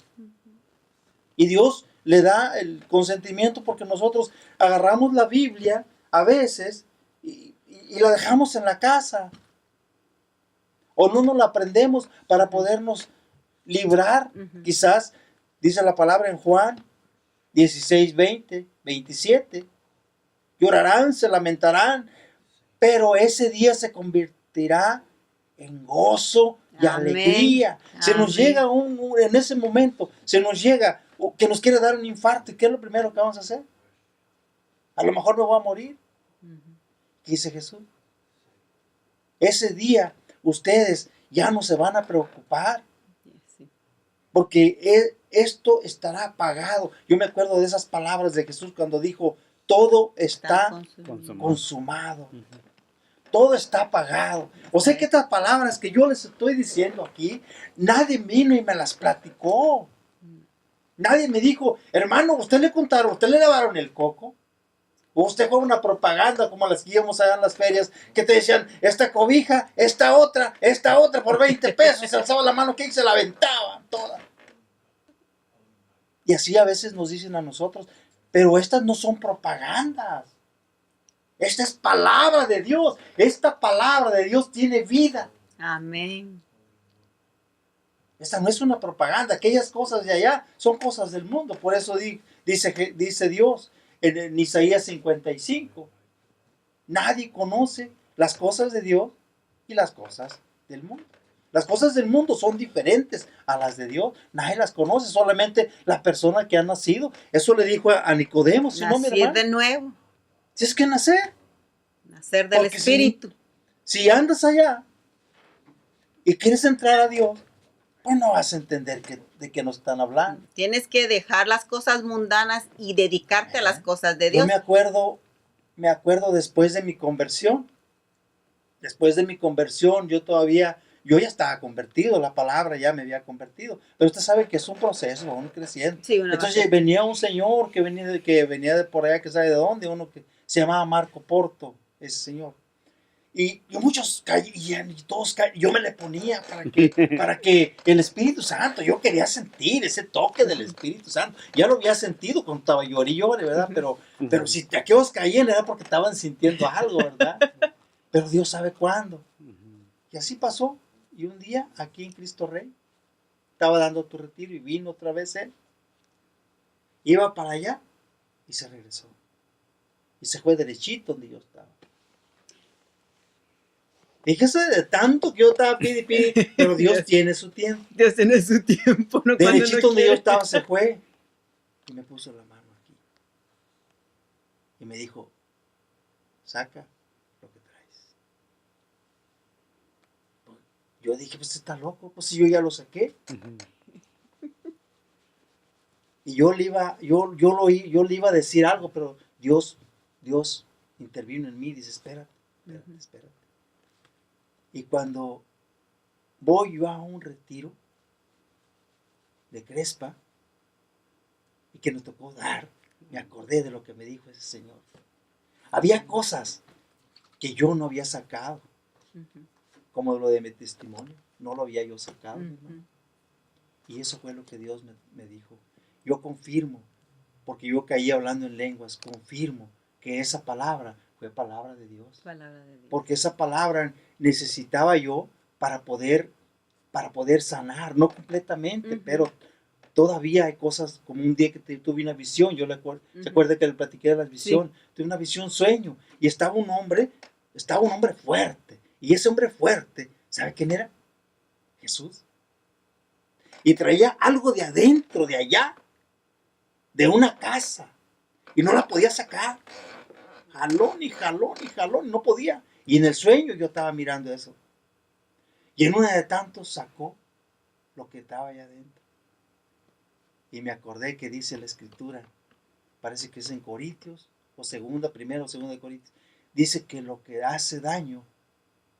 Y Dios le da el consentimiento porque nosotros agarramos la Biblia a veces y la dejamos en la casa. O no nos la aprendemos para podernos librar. Quizás, dice la palabra en Juan 16, 20, 27. Llorarán, se lamentarán, pero ese día se convertirá en gozo y Amén. alegría. Se nos Amén. llega en ese momento, se nos llega que nos quiere dar un infarto. ¿Y qué es lo primero que vamos a hacer? A lo mejor me voy a morir. ¿Qué dice Jesús? Ese día ustedes ya no se van a preocupar, Sí. porque esto estará pagado. Yo me acuerdo de esas palabras de Jesús cuando dijo, todo está consumado. Todo está pagado. O sea que estas palabras que yo les estoy diciendo aquí, nadie vino y me las platicó. Nadie me dijo, hermano, ¿usted le contaron, usted le lavaron el coco? O usted fue una propaganda como las que íbamos allá en las ferias, que te decían, esta cobija, esta otra, por 20 pesos. Se alzaba la mano, que se la aventaban toda. Y así a veces nos dicen a nosotros, pero estas no son propagandas. Esta es palabra de Dios. Esta palabra de Dios tiene vida. Amén. Esta no es una propaganda. Aquellas cosas de allá son cosas del mundo. Por eso dice Dios en Isaías 55. Nadie conoce las cosas de Dios y las cosas del mundo. Las cosas del mundo son diferentes a las de Dios. Nadie las conoce, solamente la persona que ha nacido. Eso le dijo a Nicodemo, si no, mi Nacer hermano. de nuevo. Si es que nacer. Nacer del Porque Espíritu. Si andas allá y quieres entrar a Dios, pues no vas a entender de qué nos están hablando. Tienes que dejar las cosas mundanas y dedicarte a las cosas de Dios. Yo me acuerdo después de mi conversión. Después de mi conversión, yo ya estaba convertido, la palabra ya me había convertido. Pero usted sabe que es un proceso, uno creciendo. Sí, Entonces venía un señor que venía de por allá, que sabe de dónde, uno que se llamaba Marco Porto, ese señor. Y muchos caían y todos caían. Yo me le ponía para que el Espíritu Santo, yo quería sentir ese toque del Espíritu Santo. Ya lo había sentido cuando estaba llorando, ¿verdad? Pero si aquellos caían era porque estaban sintiendo algo, ¿verdad? Pero Dios sabe cuándo. Y así pasó. Y un día, aquí en Cristo Rey, estaba dando tu retiro y vino otra vez él. Iba para allá y se regresó. Y se fue derechito donde yo estaba. Fíjese de tanto que yo estaba pide, pero Dios tiene su tiempo. Dios tiene su tiempo. No Derechito donde yo estaba se fue y me puso la mano aquí. Y me dijo, saca lo que traes. Yo dije, pues está loco, pues si yo ya lo saqué. Y yo le iba a decir algo, pero Dios intervino en mí y dice, espérate. Y cuando voy yo a un retiro de Crespa, y que nos tocó dar, me acordé de lo que me dijo ese señor. Había cosas que yo no había sacado, como lo de mi testimonio, no lo había yo sacado. Y eso fue lo que Dios me dijo. Yo confirmo, porque yo caí hablando en lenguas, confirmo que esa palabra fue palabra de Dios. Porque esa palabra necesitaba yo para poder sanar, no completamente, pero todavía hay cosas, como un día que tuve una visión, yo ¿se acuerda que le platiqué de la visión? Sí. Tuve una visión, sueño, y estaba un hombre fuerte, y ese hombre fuerte, ¿sabe quién era? Jesús. Y traía algo de adentro, de allá, de una casa, y no la podía sacar. Jalón, no podía. Y en el sueño yo estaba mirando eso. Y en una de tantos sacó lo que estaba allá adentro. Y me acordé que dice la Escritura, parece que es en Corintios, primero o segunda de Corintios, dice que lo que hace daño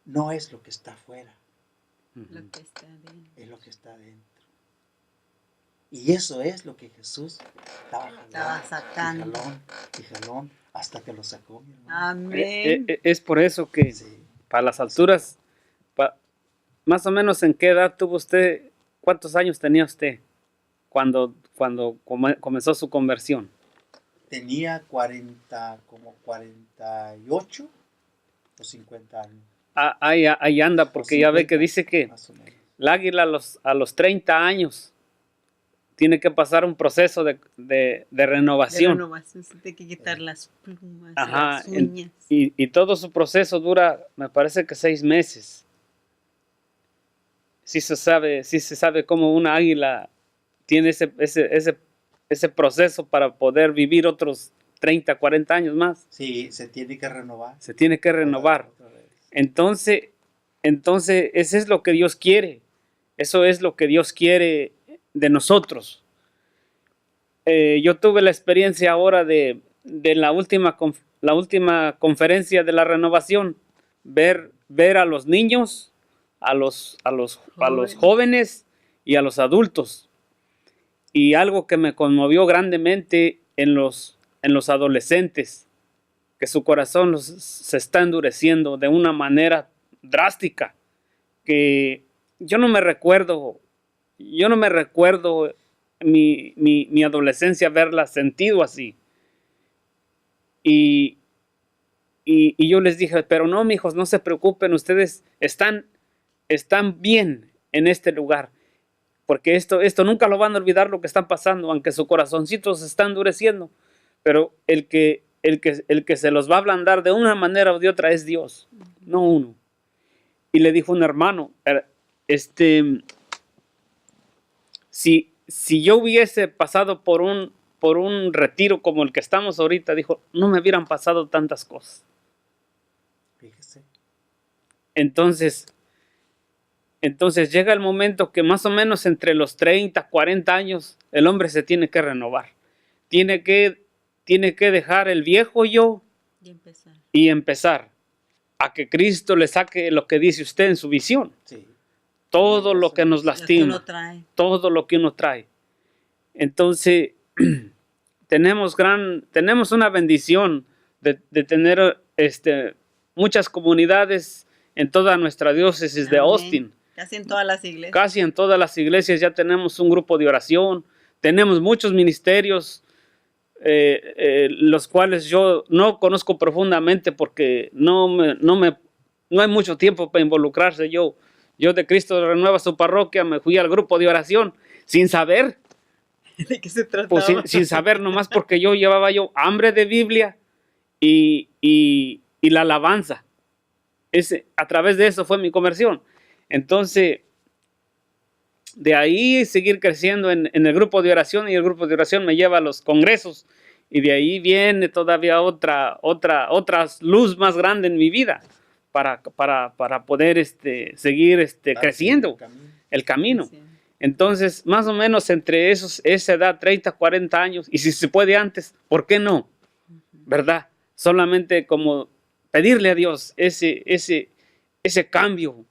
no es lo que está afuera. Lo que está adentro. Es lo que está adentro. Y eso es lo que Jesús estaba sacando. Y jalón, hasta que lo sacó, mi hermano. Amén. Es por eso que para las alturas, más o menos en qué edad tuvo usted, cuántos años tenía usted cuando comenzó su conversión. Tenía 48 o 50 años. Ahí anda, porque 50, ya ve que dice que el águila a los 30 años tiene que pasar un proceso de renovación. De renovación, se tiene que quitar las plumas, las uñas. Y todo su proceso dura, me parece que 6 meses. sí se sabe cómo una águila tiene ese proceso para poder vivir otros 30, 40 años más. Sí, se tiene que renovar. Se tiene que renovar. Otra vez. Entonces, eso es lo que Dios quiere. Eso es lo que Dios quiere de nosotros. Yo tuve la experiencia ahora de la última conferencia de la renovación, ver a los niños, a los jóvenes y a los adultos. Y algo que me conmovió grandemente en los adolescentes, que su corazón se está endureciendo de una manera drástica, que yo no me recuerdo mi adolescencia haberla sentido así. Y yo les dije, pero no, mijos, no se preocupen, ustedes están bien en este lugar, porque esto nunca lo van a olvidar lo que están pasando, aunque su corazoncito se está endureciendo, pero el que se los va a ablandar de una manera o de otra es Dios, no uno. Y le dijo un hermano, si yo hubiese pasado por un retiro como el que estamos ahorita, dijo, no me hubieran pasado tantas cosas. Fíjese. Entonces llega el momento que más o menos entre los 30, 40 años, el hombre se tiene que renovar. Tiene que dejar el viejo yo y empezar a que Cristo le saque lo que dice usted en su visión. Sí. Todo lo que nos lastima, todo lo que uno trae. Entonces, tenemos una bendición de tener muchas comunidades en toda nuestra diócesis de Austin. Casi en todas las iglesias. Casi en todas las iglesias ya tenemos un grupo de oración. Tenemos muchos ministerios, los cuales yo no conozco profundamente porque no hay mucho tiempo para involucrarse. Yo de Cristo Renueva Su Parroquia me fui al grupo de oración sin saber. ¿De qué se trataba? Pues sin saber, nomás porque yo llevaba hambre de Biblia y la alabanza. A través de eso fue mi conversión. Entonces, de ahí seguir creciendo en el grupo de oración, y el grupo de oración me lleva a los congresos, y de ahí viene todavía otra luz más grande en mi vida para poder seguir creciendo el camino. Sí. Entonces, más o menos entre esa edad, 30, 40 años, y si se puede antes, ¿por qué no? ¿Verdad? Solamente como pedirle a Dios ese cambio,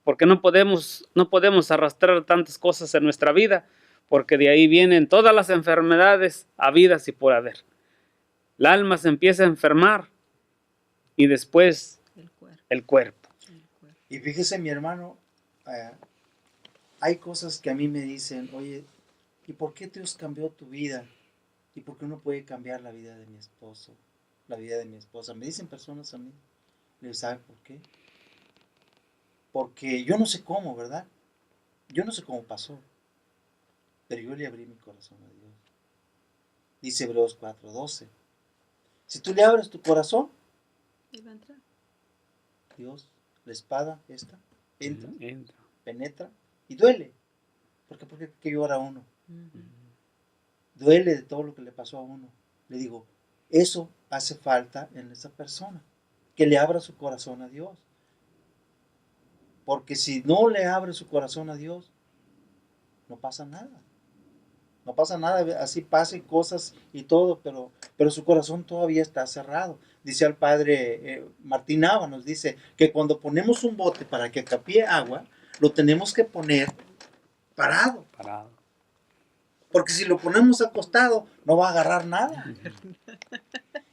porque no podemos arrastrar tantas cosas en nuestra vida, porque de ahí vienen todas las enfermedades habidas y por haber. El alma se empieza a enfermar y después el cuerpo. Y fíjese, mi hermano, hay cosas que a mí me dicen, oye, ¿y por qué Dios cambió tu vida? ¿Y por qué no puede cambiar la vida de mi esposo? La vida de mi esposa. Me dicen personas a mí. Le digo, ¿sabe por qué? Porque yo no sé cómo, ¿verdad? Yo no sé cómo pasó. Pero yo le abrí mi corazón a Dios. Dice Hebreos 4:12. Si tú le abres tu corazón, Dios, la espada esta, entra, penetra y duele. ¿Por qué llora uno? Duele de todo lo que le pasó a uno. Le digo, eso hace falta en esa persona, que le abra su corazón a Dios. Porque si no le abre su corazón a Dios, no pasa nada. No pasa nada, así pasen cosas y todo, pero su corazón todavía está cerrado. Dice al padre Martín Nava, nos dice que cuando ponemos un bote para que capie agua, lo tenemos que poner parado. Porque si lo ponemos acostado, no va a agarrar nada.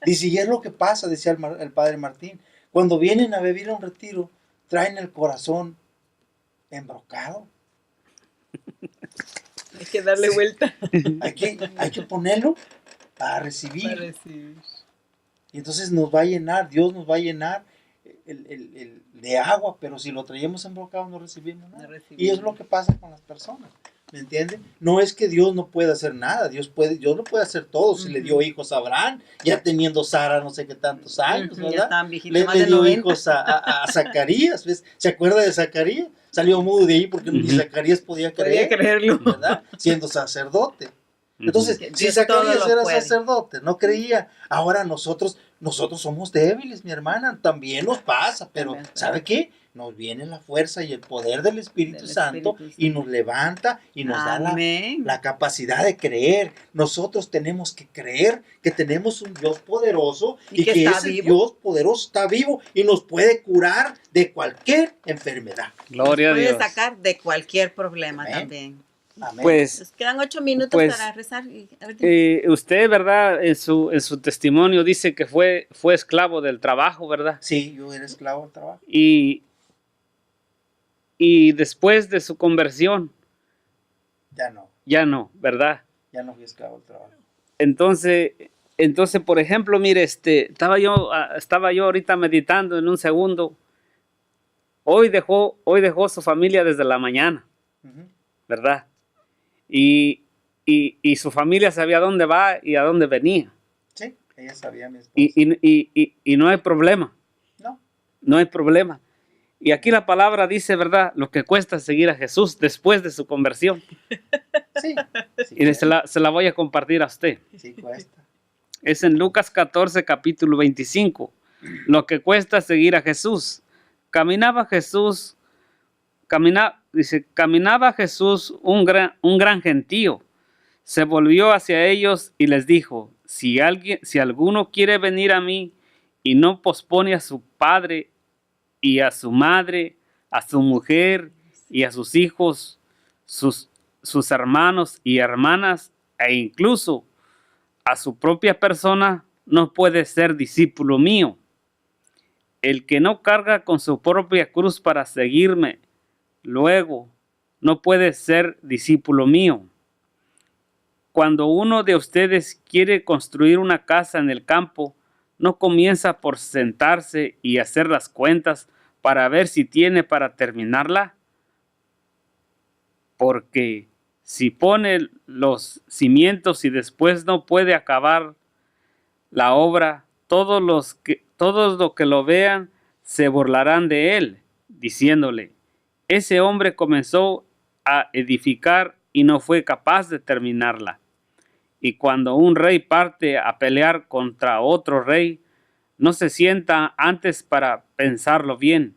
Dice, y es lo que pasa, decía el padre Martín, cuando vienen a vivir a un retiro, traen el corazón embrocado. Hay que darle vuelta. Hay que ponerlo para recibir. Y entonces nos va a llenar, Dios nos va a llenar de agua, pero si lo traemos embrocado no recibimos nada. Y es lo que pasa con las personas. ¿Me entiende? No es que Dios no pueda hacer nada, Dios lo puede hacer todo. Si le dio hijos a Abraham, ya teniendo Sara no sé qué tantos años, Ya ¿verdad? estaban viejitos, Le más de dio 90. hijos a Zacarías, ¿ves? ¿Se acuerda de Zacarías? Salió mudo de ahí porque ni Zacarías podía Podía creer, creerlo. ¿verdad? Siendo sacerdote. Entonces, Que si Dios Zacarías todo lo era puede. sacerdote, no creía. Ahora nosotros somos débiles, mi hermana. También nos pasa, pero También pasa. ¿sabe qué? Nos viene la fuerza y el poder del Espíritu Del Santo Espíritu y Santo. nos levanta y nos da Amén. la capacidad de creer. Nosotros tenemos que creer que tenemos un Dios poderoso Y y que que está ese vivo. Dios poderoso está vivo y nos puede curar de cualquier enfermedad. Gloria a Puede Dios. sacar de cualquier problema Amén. también. Amén. Pues Nos quedan 8 minutos Pues, para rezar. A ver, usted, ¿verdad? En su testimonio dice que fue esclavo del trabajo, ¿verdad? Sí, yo era esclavo del trabajo. Y después de su conversión, Ya no, ¿verdad? ya no fui esclavo del trabajo. Entonces, por ejemplo, mire, estaba yo ahorita meditando en un segundo. Hoy dejó su familia desde la mañana, Ujú. ¿verdad? Y su familia sabía dónde va y a dónde venía. Sí, ella sabía, mi esposa. Y no hay problema, No, no hay problema. Y aquí la palabra dice, ¿verdad? Lo que cuesta seguir a Jesús después de su conversión. sí, sí, Y se la voy a compartir a usted. sí cuesta. Es en Lucas 14, capítulo 25. Lo que cuesta seguir a Jesús. Caminaba Jesús, un gran gentío. Se volvió hacia ellos y les dijo, si alguno quiere venir a mí y no pospone a su padre y a su madre, a su mujer y a sus hijos, sus hermanos y hermanas, e incluso a su propia persona, no puede ser discípulo mío. El que no carga con su propia cruz para seguirme, luego no puede ser discípulo mío. Cuando uno de ustedes quiere construir una casa en el campo, no comienza por sentarse y hacer las cuentas para ver si tiene para terminarla. Porque si pone los cimientos y después no puede acabar la obra, todos los que lo vean se burlarán de él, diciéndole, ese hombre comenzó a edificar y no fue capaz de terminarla. Y cuando un rey parte a pelear contra otro rey, no se sienta antes para pensarlo bien.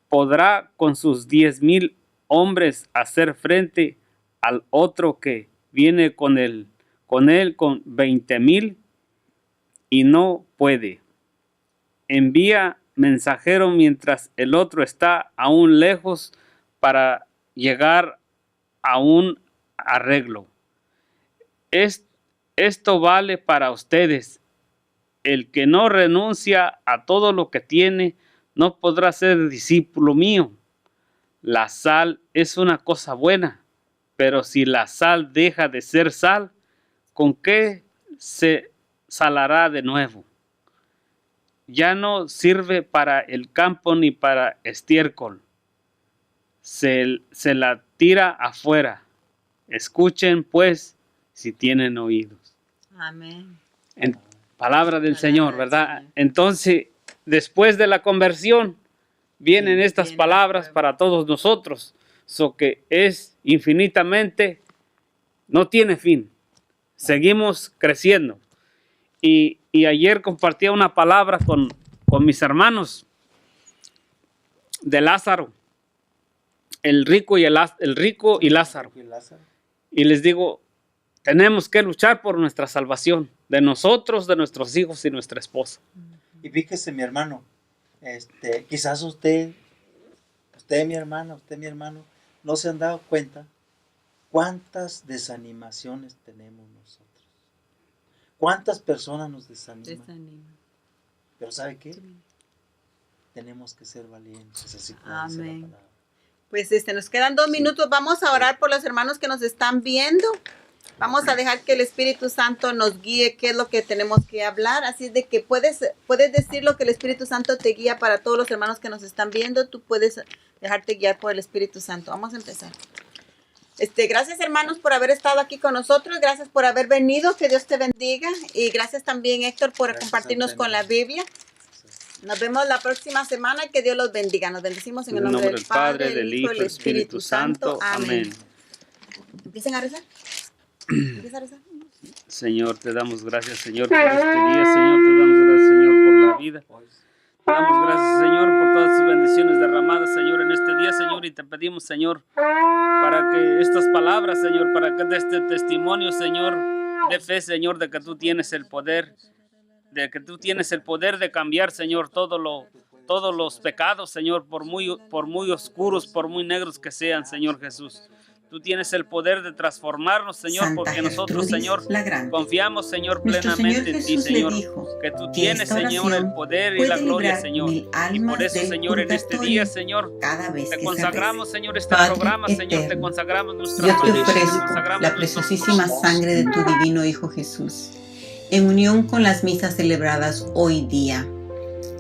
¿Podrá con sus 10,000 hombres hacer frente al otro que viene con él con 20,000? Y no puede. Envía mensajero mientras el otro está aún lejos para llegar a un arreglo. Esto vale para ustedes. El que no renuncia a todo lo que tiene no podrá ser discípulo mío. La sal es una cosa buena, pero si la sal deja de ser sal, ¿con qué se salará de nuevo? Ya no sirve para el campo ni para estiércol. Se la tira afuera. Escuchen pues si tienen oídos. amén. En palabra del Palabra Señor, del ¿verdad? Señor. Entonces, después de la conversión, vienen Sí, estas viene palabras la prueba. para todos nosotros. Que es infinitamente, no tiene fin. Seguimos creciendo. Y ayer compartía una palabra con mis hermanos de Lázaro, el rico y Lázaro. Y Lázaro. Y les digo, tenemos que luchar por nuestra salvación, de nosotros, de nuestros hijos y nuestra esposa. Y fíjese, mi hermano, quizás usted mi hermano, no se han dado cuenta cuántas desanimaciones tenemos nosotros. ¿Cuántas personas nos desaniman? Desanima. Pero ¿sabe qué? Sí. Tenemos que ser valientes, así como dice la Amén. palabra. Pues nos quedan 2 minutos. Vamos a orar por los hermanos que nos están viendo. Vamos a dejar que el Espíritu Santo nos guíe qué es lo que tenemos que hablar. Así de que puedes decir lo que el Espíritu Santo te guía para todos los hermanos que nos están viendo. Tú puedes dejarte guiar por el Espíritu Santo. Vamos a empezar. Gracias, hermanos, por haber estado aquí con nosotros. Gracias por haber venido. Que Dios te bendiga. Y gracias también, Héctor, por compartirnos con la Biblia. Nos vemos la próxima semana. Que Dios los bendiga. Nos bendecimos en el nombre del Padre, del Hijo y del Espíritu Santo. Amén. ¿Empiecen a rezar? ¿Empieza a rezar? Señor, te damos gracias, Señor, por este día. Señor, te damos gracias, Señor, por la vida. Te damos gracias, Señor, por todas tus bendiciones derramadas, Señor, en este día, Señor. Y te pedimos, Señor, para que estas palabras, Señor, para que de este testimonio, Señor, de fe, Señor, de que tú tienes el poder, de cambiar, Señor, todos los pecados, Señor, por muy oscuros, por muy negros que sean, Señor Jesús. Tú tienes el poder de transformarnos, Señor, Santa porque nosotros, Gertrudis Señor, la Grande. confiamos, Señor, Nuestro plenamente Señor en ti, Jesús le Señor, dijo que tú que tienes, esta Señor, el oración poder y puede la gloria, librar Señor. 1000 Y almas por eso, del Señor, en este purgatorio día, Señor, cada vez te que consagramos, se rece. Señor, este Padre programa, Señor, te eterno, consagramos nuestras yo te familias, te ofrezco consagramos la nuestros preciosísima hijos. sangre de tu divino Hijo Jesús, en unión con las misas celebradas hoy día,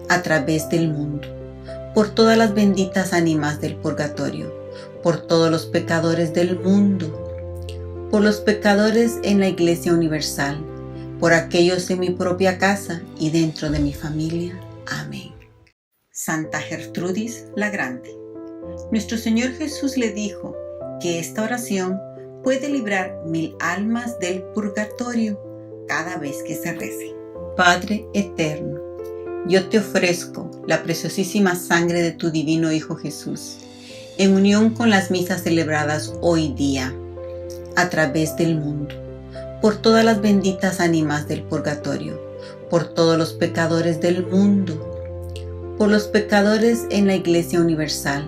a través del mundo, por todas las benditas ánimas del purgatorio, por todos los pecadores del mundo, por los pecadores en la Iglesia Universal, por aquellos en mi propia casa y dentro de mi familia. Amén. Santa Gertrudis la Grande. Nuestro Señor Jesús le dijo que esta oración puede librar 1000 almas del purgatorio cada vez que se rece. Padre eterno, yo te ofrezco la preciosísima sangre de tu divino Hijo Jesús, en unión con las misas celebradas hoy día, a través del mundo, por todas las benditas ánimas del purgatorio, por todos los pecadores del mundo, por los pecadores en la Iglesia Universal,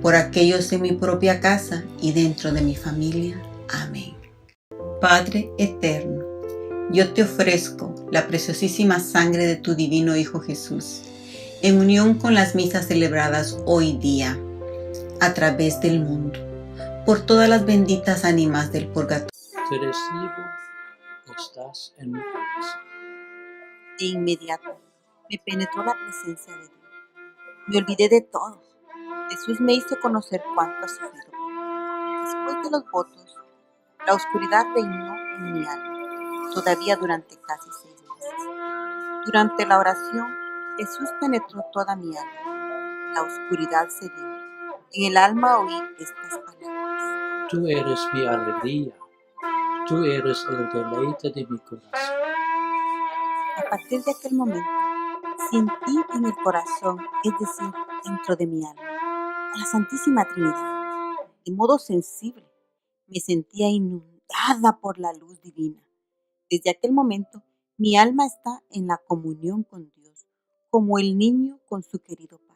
por aquellos en mi propia casa y dentro de mi familia. Amén. Padre eterno, yo te ofrezco la preciosísima sangre de tu divino Hijo Jesús, en unión con las misas celebradas hoy día, a través del mundo, por todas las benditas ánimas del purgatorio. Te recibo, estás en mi corazón. De inmediato me penetró la presencia de Dios. Me olvidé de todos. Jesús me hizo conocer cuánto ha sufrido. Después de los votos, la oscuridad reinó en mi alma, todavía durante casi 6 meses. Durante la oración, Jesús penetró toda mi alma. La oscuridad cedió. En el alma oí estas palabras. Tú eres mi alegría. Tú eres el deleite de mi corazón. A partir de aquel momento, sentí en el corazón, es decir, dentro de mi alma, a la Santísima Trinidad. De modo sensible, me sentía inundada por la luz divina. Desde aquel momento, mi alma está en la comunión con Dios, como el niño con su querido Padre.